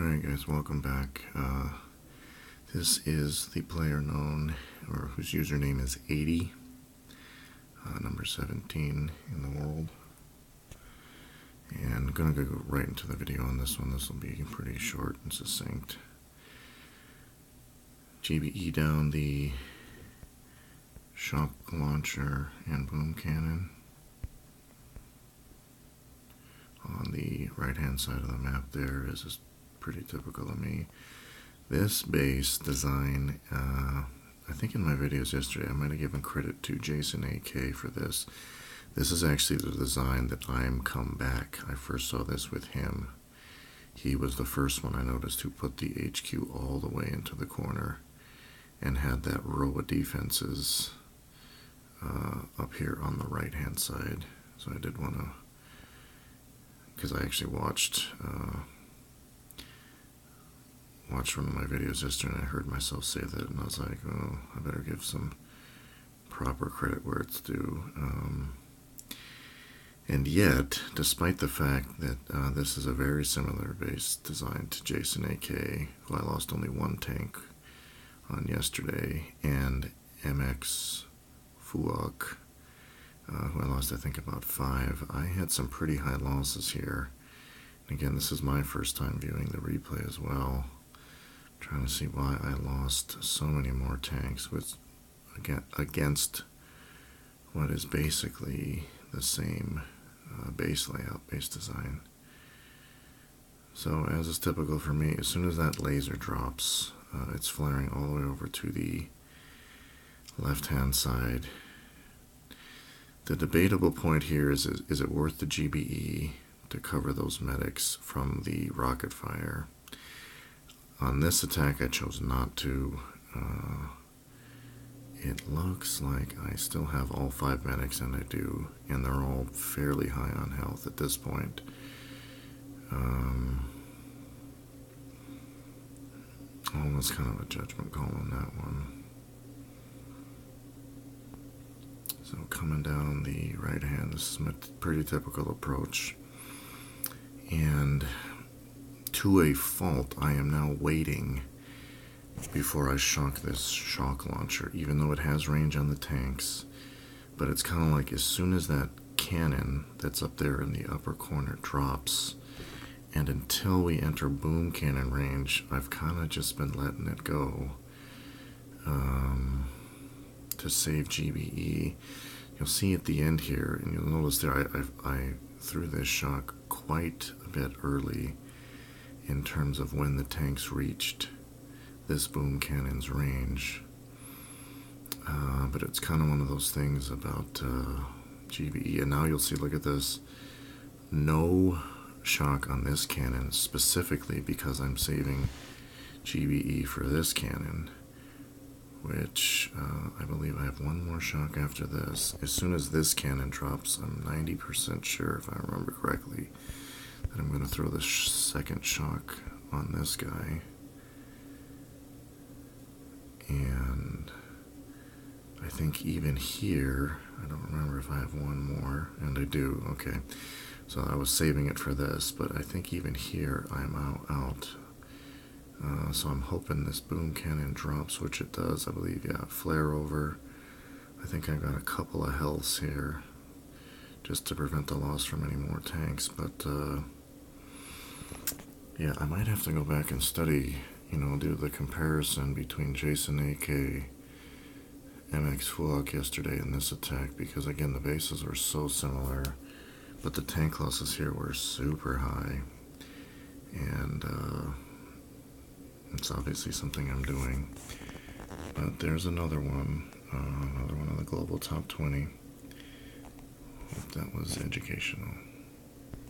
Alright guys, welcome back. This is the player known, or whose username is 80, number 17 in the world. And I'm going to go right into the video on this one. This will be pretty short and succinct. GBE down the shock launcher and boom cannon. On the right hand side of the map there is pretty typical of me. This base design, I think in my videos yesterday I might have given credit to Jason AK for this. This is actually the design that I'm come back. I first saw this with him. He was the first one I noticed who put the HQ all the way into the corner and had that row of defenses up here on the right hand side. So I did want to, because I actually watched one of my videos yesterday and I heard myself say that, and I was like, oh, I better give some proper credit where it's due. And yet, despite the fact that this is a very similar base design to Jason AK, who I lost only one tank on yesterday, and MX Fuok, who I lost I think about 5, I had some pretty high losses here. And again, this is my first time viewing the replay as well. I'm trying to see why I lost so many more tanks against what is basically the same base layout, base design. So as is typical for me, as soon as that laser drops, it's flaring all the way over to the left hand side. The debatable point here is it worth the GBE to cover those medics from the rocket fire? On this attack I chose not to. It looks like I still have all 5 medics, and I do, and they're all fairly high on health at this point. Almost kind of a judgment call on that one. So coming down the right hand, this is my pretty typical approach. And to a fault, I am now waiting before I shock this shock launcher, even though it has range on the tanks. But it's kind of like as soon as that cannon that's up there in the upper corner drops, and until we enter boom cannon range, I've kind of just been letting it go to save GBE. You'll see at the end here, and you'll notice there I threw this shock quite a bit early in terms of when the tanks reached this boom cannon's range. But it's kind of one of those things about GBE. And now you'll see, look at this, no shock on this cannon, specifically because I'm saving GBE for this cannon, which I believe I have one more shock after this. As soon as this cannon drops, I'm 90% sure, if I remember correctly, that I'm going to throw the second shock on this guy. And I think even here, I don't remember if I have one more, and I do, okay. So I was saving it for this, but I think even here I'm out. So I'm hoping this boom cannon drops, which it does, I believe, yeah, flare over. I think I got a couple of healths here, just to prevent the loss from any more tanks, but yeah, I might have to go back and study, do the comparison between Jason AK, MX Fuok yesterday and this attack, because again, the bases were so similar, but the tank losses here were super high, and it's obviously something I'm doing. But there's another one of the global top 20. Hope that was educational.